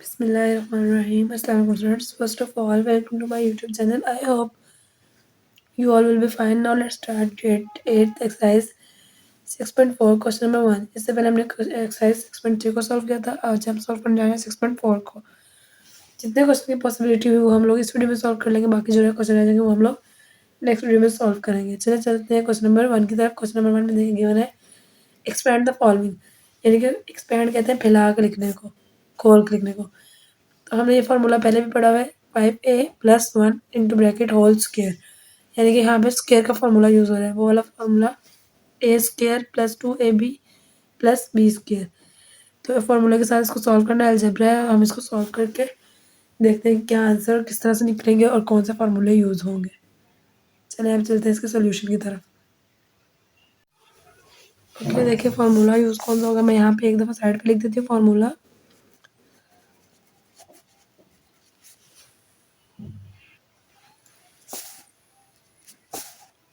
Bismillahirrahmanirrahim. Assalamualaikum students. First of all, welcome to my YouTube channel. I hope you all will be fine. Now let's start grade 8th exercise 6.4 question number 1. इससे पहले हमने exercise 6.3 को solve किया था. आज हम solve करने जा रहे हैं 6.4 को. जितने क्वेश्चन की पॉसिबिलिटी हुई वो हम लोग इस वीडियो में सॉल्व कर लेंगे. बाकी जो क्वेश्चन रह जाएंगे वो हम लोग नेक्स्ट वीडियो में सॉल्व करेंगे. चलिए चलते हैं क्वेश्चन नंबर 1 की तरफ. क्वेश्चन नंबर 1 में देखिए गिवन है एक्सपैंड द फॉलोइंग, यानी कि एक्सपैंड कहते हैं फैला कर लिखने को, खोल कर लिखने को. तो हमने ये फार्मूला पहले भी पढ़ा हुआ है. 5a+1 into bracket whole square, यानी कि यहाँ पे स्क्वायर का फार्मूला यूज हो रहा है. वो वाला फार्मूला a² + 2ab+b². तो फार्मूला के साथ इसको सॉल्व करना अलजेब्रा है. हम इसको सॉल्व करके देखते हैं क्या आंसर किस तरह से निकलेंगे और कौन से फार्मूले यूज होंगे. चलिए हम चलते हैं इसके सोल्यूशन की तरफ. ओके, देखिए फार्मूला यूज कौन सा होगा. मैं यहाँ पे एक दफ़ा साइड पे लिख देती हूँ फार्मूला.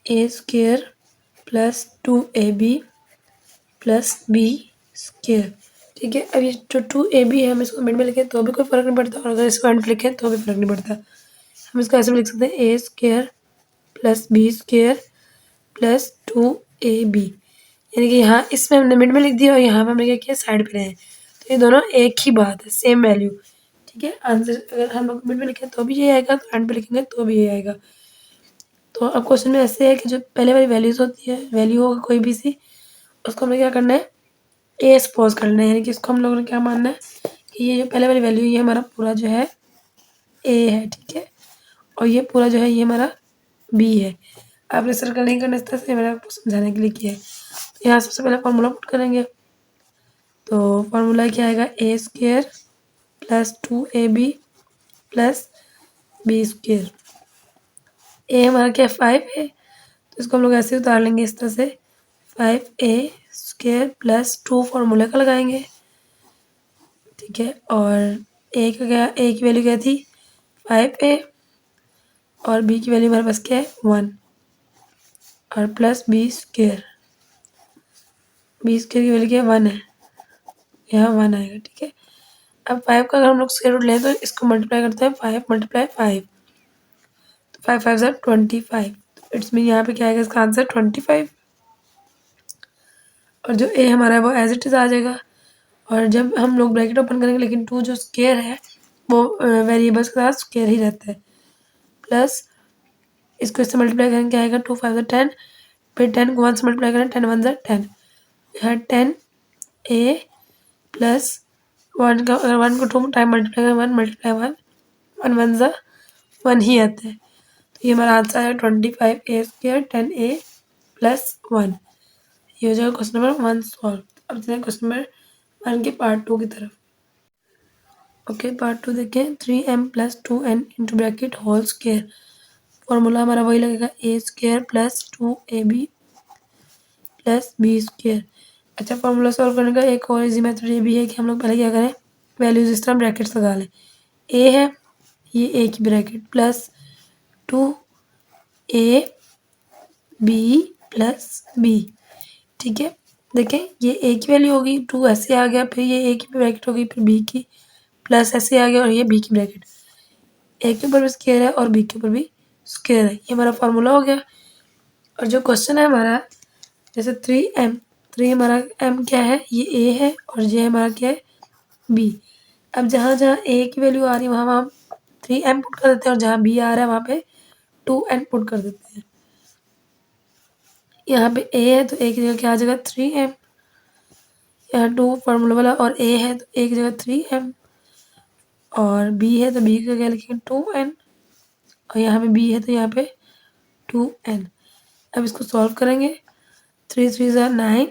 a² + 2ab+b². ठीक है. अब ये जो 2ab है हम इसको मिड में लिखें तो भी कोई फ़र्क नहीं पड़ता, और अगर इसको एंड पे लिखें तो भी फ़र्क नहीं पड़ता. हम इसको ऐसे भी लिख सकते हैं a² + b² + 2ab, यानी कि यहाँ इसमें हमने मिड में लिख दिया और यहाँ पे हमने क्या किया, साइड पे रहे. तो ये दोनों एक ही बात है, सेम वैल्यू. ठीक है. आंसर अगर हम लोग मिड में लिखें तो भी ये आएगा, तो एंड पे लिखेंगे तो भी ये आएगा. तो अब क्वेश्चन में ऐसे है कि जो पहले वाली वैल्यूज होती है, वैल्यू होगा कोई भी सी, उसको हमें क्या करना है, ए सपोज करना है. यानी कि इसको हम लोगों ने क्या मानना है कि ये जो पहले वाली वैल्यू ये हमारा पूरा जो है ए है. ठीक है. और ये पूरा जो है ये हमारा बी है. आपने सर्कल नहीं करना, इस तरह से मैंने आपको समझाने के लिए किया है. तो यहाँ सबसे पहले फार्मूला पुट करेंगे. तो फार्मूला क्या आएगा, a² + 2ab+b². ए हमारा क्या है, 5 है. तो इसको हम लोग ऐसे उतार लेंगे इस तरह से. 5a² + 2 फार्मूले का लगाएंगे. ठीक है. और ए का क्या, ए की वैल्यू क्या थी 5a, और बी की वैल्यू हमारे पास क्या है 1, और प्लस b². b² की वैल्यू क्या है 1 है, यहाँ 1 आएगा. ठीक है. अब 5 का अगर हम लोग स्क्वायर रूट लें तो इसको मल्टीप्लाई करते हैं 5 × 5. तो 5 5 ज़ा 25. इट्स मीन यहाँ पे क्या आएगा, इसका आंसर 25. और जो ए हमारा है वो एज इट इज़ आ जाएगा. और जब हम लोग ब्रैकेट ओपन करेंगे, लेकिन 2 जो स्क्वायर है वो वेरिएबल्स के साथ स्क्वायर ही रहता है. प्लस इसको इससे मल्टीप्लाई करेंगे क्या आएगा, 2 5 ज़ा 10. फिर 10 को 1 से मल्टीप्लाई करें, 10 1 ज़ा 10. यहाँ 10a प्लस 1 का अगर 1 को 2 टाइम मल्टीप्लाई करें, 1 × 1 1 1 ज़ा 1 ही आता है. तो ये हमारा आंसर है 25a² 10a + 1. ये हो जाएगा क्वेश्चन नंबर 1 सॉल्व. अब चलें क्वेश्चन नंबर 1 के पार्ट 2 की तरफ. ओके, पार्ट 2 देखें. 3m + 2n into bracket whole square. Formula हमारा वही लगेगा a² + 2ab + b². अच्छा, फॉर्मूला सॉल्व करने का एक और इजी मेथड ये भी है कि हम लोग पहले क्या करें, वैल्यूज इस तरह ब्रैकेट्स लगा लें. a है, ये a की ब्रैकेट प्लस 2ab + b. ठीक है. देखें ये a की वैल्यू होगी, 2 ऐसे आ गया, फिर ये a की ब्रैकेट होगी, फिर b की प्लस ऐसे आ गया, और ये b की ब्रैकेट. a के ऊपर भी स्क्वायर है और b के ऊपर भी स्क्वायर है. ये हमारा फार्मूला हो गया. और जो क्वेश्चन है हमारा, जैसे 3m, 3 हमारा m क्या है, ये a है, और ये हमारा क्या है b. अब जहाँ जहाँ a की वैल्यू आ रही है वहाँ वहाँ 3m पुट कर देते हैं, और जहाँ b आ रहा है वहाँ पे 2n पुट कर देते हैं. यहाँ पे a है तो a की जगह क्या आ जाएगा 3m. यहाँ 2 फार्मूला वाला, और a है तो a की जगह 3m, और b है तो b की जगह लिखेंगे 2n, और यहाँ पे b है तो यहाँ पे 2n. अब इसको सॉल्व करेंगे. 3 3 ज़ा 9.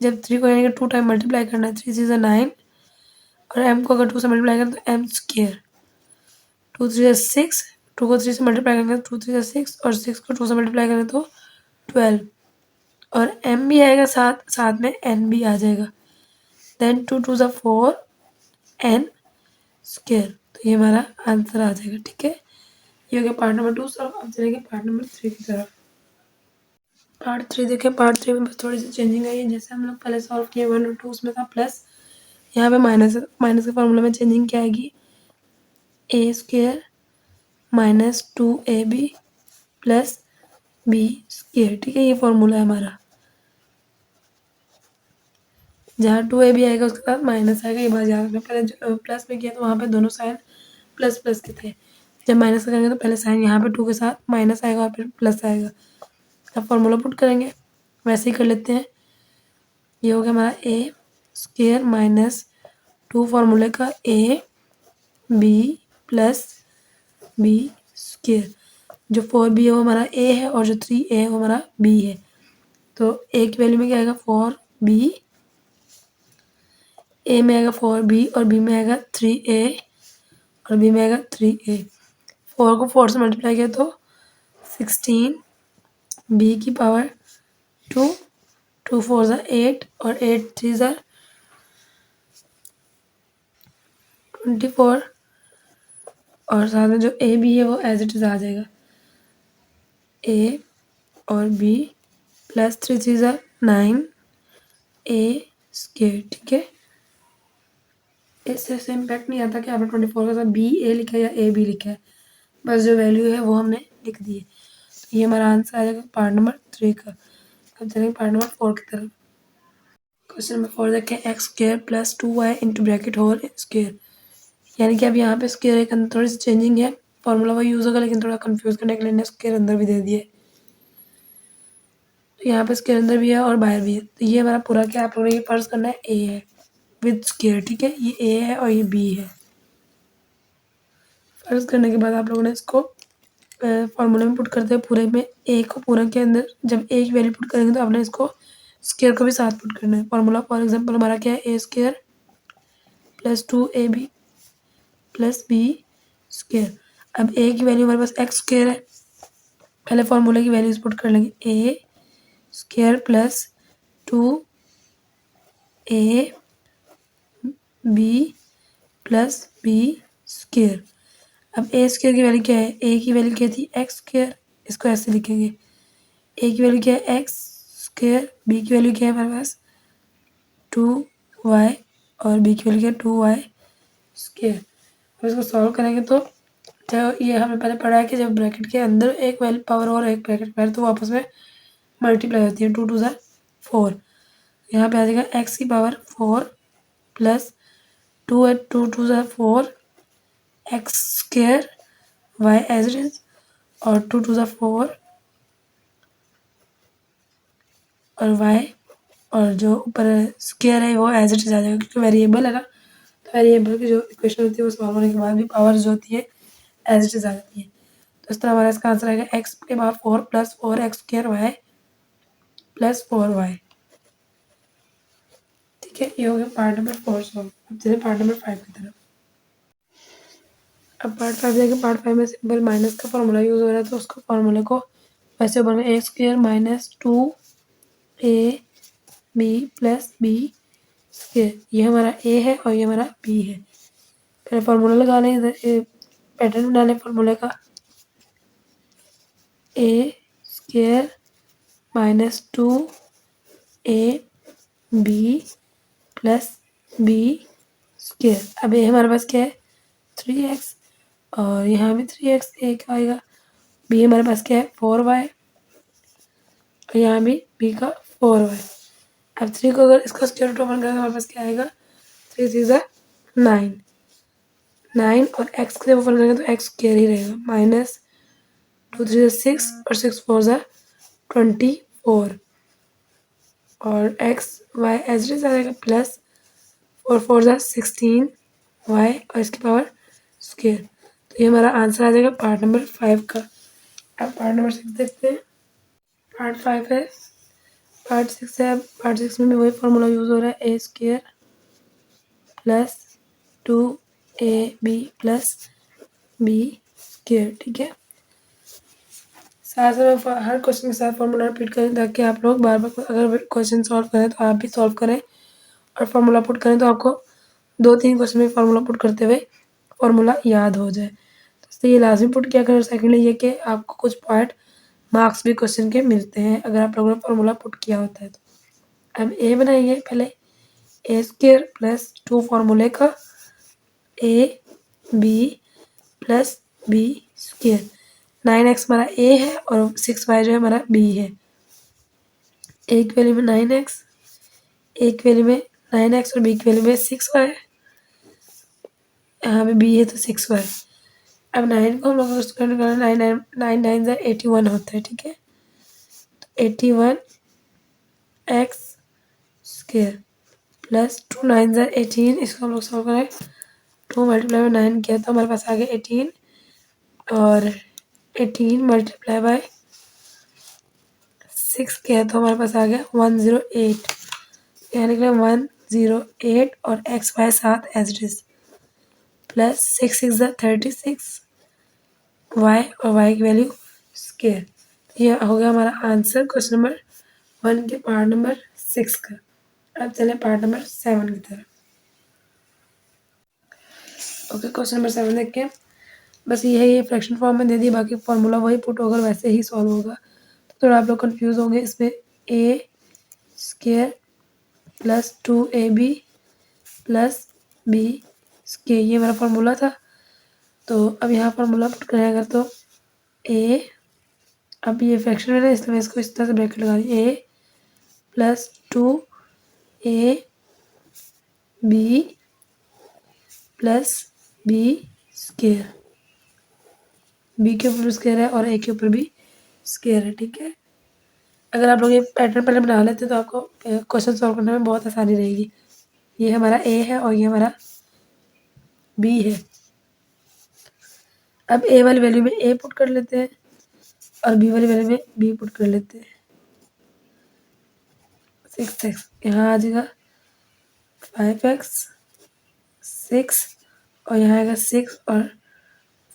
जब 3 को यानी कि 2 टाइम मल्टीप्लाई करना है, 3 3 ज़ा 9, और m को अगर 2 से मल्टीप्लाई करें तो m². 2 3 ज़ा 6. 2 को 3 से मल्टीप्लाई करेंगे तो 2 3 ज़ा 6, और 6 को 2 से मल्टीप्लाई करें तो 12. और m भी आएगा साथ साथ में n भी आ जाएगा. देन 2 2 ज़ा 4 n². तो ये हमारा आंसर आ जाएगा. ठीक है. ये हो गया पार्ट नंबर 2 सॉल्व. अब चलेंगे पार्ट नंबर 3 की तरफ. पार्ट 3 देखें. पार्ट 3 में बस थोड़ी सी चेंजिंग आई है. जैसे हम लोग पहले सॉल्व किए 1 और 2, उसमें था प्लस, यहाँ पे माइनस के फॉर्मूले में चेंजिंग क्या आएगी, A square minus 2ab plus B square. ठीक है, ये फॉर्मूला है हमारा। जहाँ 2ab आएगा उसके साथ माइनस आएगा, ये बात याद रखना। पहले प्लस में किया तो वहाँ पे दोनों साइन प्लस प्लस के थे, जब माइनस करेंगे तो पहले साइन यहाँ पे 2 के साथ माइनस आएगा और फिर प्लस आएगा। अब फॉर्मूला पुट करेंगे, वैसे ही कर लेते हैं। ये हो गया हमारा ए स्क्वेयर माइनस 2 फार्मूले का a b plus B square. जो 4b है वो हमारा ए है और जो 3a है वो हमारा बी है। तो ए की वैल्यू में क्या आएगा, 4b, ए में आएगा 4b और बी में आएगा 3a और बी में आएगा 3a। 4 को 4 से मल्टीप्लाई किया तो 16, बी की पावर 2, 2 4 ज़ा 8 और 8 3 ज़ा 24 और साथ में जो ए बी है वो एज इट इज़ आ जाएगा, ए और बी प्लस 3 3 ज़ा 9 ए स्क्वेयर। ठीक है, इससे इम्पैक्ट नहीं आता कि आपने 24 के साथ बी ए लिखा है या ए बी लिखा है, बस जो वैल्यू है वो हमने लिख दी है। तो ये हमारा आंसर आ जाएगा पार्ट नंबर 3 का। अब चलेंगे पार्ट नंबर 4 की तरफ। क्वेश्चन नंबर 4 देखें, x square plus 2y into bracket whole square. यानी कि अब यहाँ पे स्क्वेयर एक अंदर थोड़ी सी चेंजिंग है, फॉर्मूला वही यूज़ होगा लेकिन थोड़ा कंफ्यूज करने के लिए स्क्वेयर अंदर भी दे दिए। तो यहाँ पे स्क्वेयर अंदर भी है और बाहर भी है। तो ये हमारा पूरा क्या आप लोगों ने ये फर्ज करना है, ए है विद स्क्वेयर। ठीक है, ये ए है और ये बी है। फर्ज करने के बाद आप लोगों ने इसको फॉर्मूले में पुट करते हैं, पूरे में ए को पूरा के अंदर जब ए की वैल्यू पुट करेंगे तो आपने इसको स्क्वेयर को भी साथ पुट करना है। फॉर्मूला फॉर एग्जांपल हमारा क्या है, a square plus 2ab plus B square. अब ए की वैल्यू हमारे पास एक्स स्क्वेयर है, पहले फॉर्मूले की वैल्यूज पुट कर लेंगे, a square plus 2ab plus B square. अब ए स्क्वेयर की वैल्यू क्या है, ए की वैल्यू क्या थी, एक्स स्क्वेयर, इसको ऐसे लिखेंगे, ए की वैल्यू क्या है एक्स स्क्वेयर, बी की वैल्यू क्या है हमारे पास 2y और बी की वैल्यू क्या है 2y स्क्वेयर। अब इसको सॉल्व करेंगे तो जब ये हमने पहले पढ़ा है कि जब ब्रैकेट के अंदर एक वैल्यू पावर और एक ब्रैकेट पावर तो आपस में मल्टीप्लाई होती है, 2 2 ज़ा 4। यहाँ पे आ जाएगा एक्स की पावर 4 प्लस 2 है 2 2 ज़ा 4 x square y as it is और 2 2 ज़ा 4 और वाई और जो ऊपर स्क्वेयर है वो एज इट इज आ जाएगा क्योंकि वेरिएबल है ना। तो वेरिएबल की जो इक्वेशन होती है वो सॉल्व होने के बाद भी पावर जो होती है एज इट इज आ जाती है। तो इस तरह हमारा इसका आंसर आएगा एक्स के power 4 plus 4 x square y plus 4 y. ठीक है, ये हो गया पार्ट नंबर 4 सॉल्व। अब चलिए पार्ट नंबर 5 की तरफ। अब पार्ट 5 देखिए, पार्ट 5 में सिंपल माइनस का फॉर्मूला यूज़ हो रहा है तो उसको फॉर्मूले को वैसे बन a square minus 2ab plus B square. ये हमारा ए है और ये हमारा बी है। पहले फॉर्मूला लगा लें, इधर पैटर्न बना लें फॉर्मूले का, a square minus 2ab plus B square. अब ये हमारे पास क्या है 3x और यहाँ भी 3x एक आएगा, बी हमारे पास क्या है 4y और यहाँ भी बी का 4y। अब 3 को अगर इसका स्क्वायर रूट ओपन करें तो हमारे पास क्या आएगा 3 3 ज़ा 9 9 और x के ओपन करेंगे तो x स्क्वायर ही रहेगा, माइनस 2 3 ज़ा 6 और 6 4 ज़ा 24 और x y as it is आ जाएगा प्लस 4 4 ज़ा 16 y और इसकी पावर स्क्वायर। तो ये हमारा आंसर आ जाएगा पार्ट नंबर 5 का। अब पार्ट नंबर 6 देखते हैं। पार्ट 5 है, पार्ट 6 है। पार्ट 6 में भी वही फॉर्मूला यूज़ हो रहा है, a square plus 2ab plus B square. ठीक है, साथ में हर क्वेश्चन के साथ फॉर्मूला रिपीट करें ताकि आप लोग बार बार अगर क्वेश्चन सॉल्व करें तो आप भी सॉल्व करें और फार्मूला पुट करें तो आपको 2-3 क्वेश्चन में फार्मूला पुट करते हुए फार्मूला याद हो जाए। तो इसलिए ये लाजमी पुट किया करें। सेकेंडली ये कि आपको कुछ पॉइंट मार्क्स भी क्वेश्चन के मिलते हैं अगर आप लोगों ने फार्मूला पुट किया होता है तो। अब ए बनाएंगे पहले, ए स्क्र प्लस 2 फॉर्मूले का a b plus b square. 9x हमारा ए है और 6y जो है हमारा बी है। एक वैल्यू में 9x, एक वैल्यू में 9x और बी की वैल्यू में 6y, यहाँ पे बी है तो 6y। अब 9 को हम लोग स्क्वायर करना, 9 9 81 होता है, ठीक है। 81 x स्क्र प्लस 2 9 18, इसको हम लोग सॉल्व करें। 2 मल्टीप्लाई में 9 किया तो हमारे पास आ गया 18, और 18 मल्टीप्लाई बाय 6 किया तो हमारे पास आ गया 108, यहाँ निकला 108 और एक्स वाई साथ as it is, plus 6 6 36 y और वाई की वैल्यू स्क्वायर। ये हो गया हमारा आंसर क्वेश्चन नंबर 1 के पार्ट नंबर 6 का। अब चले पार्ट नंबर 7 की तरफ। ओके, क्वेश्चन नंबर 7 देखते हैं। बस ये फ्रैक्शन फॉर्म में दे दी, बाकी फॉर्मूला वही पुट होगा, वैसे ही सॉल्व होगा। तो थोड़ा आप लोग कंफ्यूज होंगे इसमें। A square plus 2ab plus b square, ये मेरा फॉर्मूला था। तो अब यहाँ फॉर्मूला पुट करें अगर, तो ए, अब ये फ्रैक्शन में ना, इसलिए मैं इसको इस तरह से ब्रैकेट लगा दी, a plus 2ab plus b square, b के ऊपर स्क्वायर है और ए के ऊपर भी स्क्वायर है, ठीक है। अगर आप लोग ये पैटर्न पहले बना लेते तो आपको क्वेश्चन सॉल्व करने में बहुत आसानी रहेगी। ये हमारा ए है और ये हमारा बी है। अब ए वाली वैल्यू में ए पुट कर लेते हैं और बी वाली वैल्यू में बी पुट कर लेते हैं। 6x यहाँ आ जाएगा, 5x 6 और यहाँ आएगा 6 और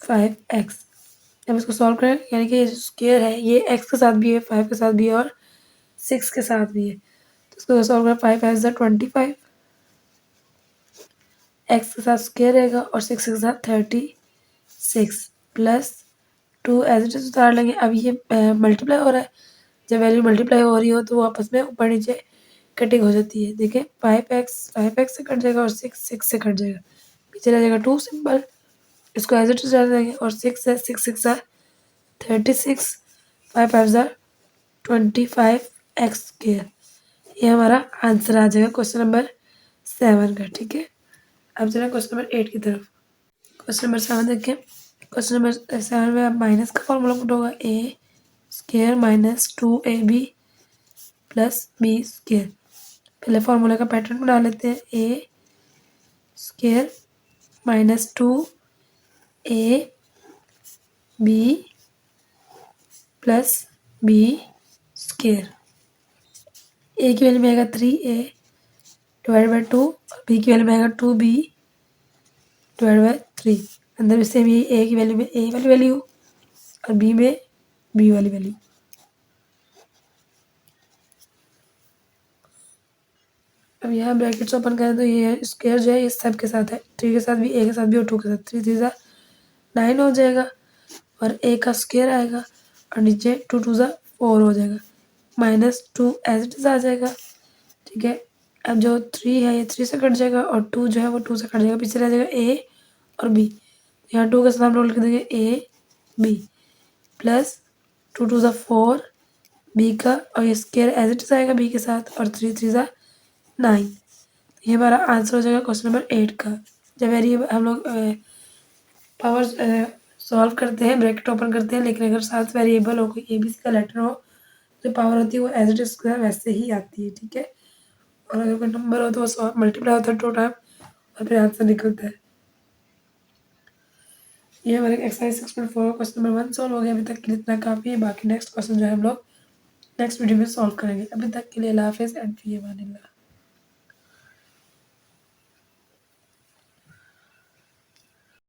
5x। अब इसको सॉल्व करें, यानी कि ये जो स्क्वायर है ये x के साथ भी है, 5 के साथ भी है और 6 के साथ भी है। तो इसको सॉल्व करें, 5 5 25, x के साथ स्क्वायर रहेगा और 6 के साथ 36 प्लस 2 एज इट इज उतार लेंगे। अब ये मल्टीप्लाई हो रहा है, जब वैल्यू मल्टीप्लाई हो रही हो तो वो आपस में ऊपर नीचे कटिंग हो जाती है। देखिए 5x से कट जाएगा और 6 से कट जाएगा, पीछे रह जाएगा 2 सिंपल, इसको एज इट इज डाल देंगे और 6 है, 6 6 36, 5 5 25 एक्स स्क्वायर। ये हमारा आंसर आ जाएगा क्वेश्चन नंबर 7 का, ठीक है। अब चला क्वेश्चन नंबर 8 की तरफ। क्वेश्चन नंबर 7 देखें। क्वेश्चन नंबर 7 में अब माइनस का फॉर्मूला पुट होगा, a square minus 2ab plus b square. पहले फॉर्मूला का पैटर्न बना लेते हैं, a square minus 2ab plus b square. A की वैल्यू में आएगा 3a डिवाइड बाई 2 और बी की वैल्यू में आएगा 2b डिवाइड बाई 3। अंदर भी सेम यही, ए की वैल्यू में ए वाली वैल्यू और बी में बी वाली वैल्यू। अब यहाँ ब्रैकेट्स ओपन करें तो ये स्क्वायर जो है ये सब के साथ है, 3 के साथ भी, ए के साथ भी और 2 के साथ। 3 3 9 हो जाएगा और ए का स्क्वायर आएगा और नीचे 2 2 4 हो जाएगा, -2 एज इट इज आ जाएगा, ठीक है। अब जो 3 है ये 3 से कट जाएगा और 2 जो है वो 2 से कट जाएगा, पीछे रह जाएगा ए और बी। यहाँ 2 के साथ हम लोग लिख देंगे ए बी प्लस 2 2 4 बी का, और ये स्क्वायर एज इट इज आएगा बी के साथ, और 3 3 9। ये हमारा आंसर हो जाएगा क्वेश्चन नंबर 8 का। जब वेरिएबल हम लोग पावर सॉल्व करते हैं, ब्रैकेट ओपन करते हैं, लेकिन अगर साथ वेरिएबल हो, कोई ए बी सी का लेटर हो, जो पावर होती है वो एज इट इज वैसे ही आती है, ठीक है। और अगर कोई नंबर हो तो वो मल्टीप्लाई होता है 2 टाइम और फिर आंसर निकलता है। ये हमारे एक्सरसाइज 6.4 क्वेश्चन नंबर 1 सॉल्व हो गया। अभी तक के लिए इतना काफ़ी है, बाकी नेक्स्ट क्वेश्चन जो है हम लोग नेक्स्ट वीडियो में सॉल्व करेंगे। अभी तक के लिए अल्लाह हाफिज़ एंड फी अमानिल्लाह।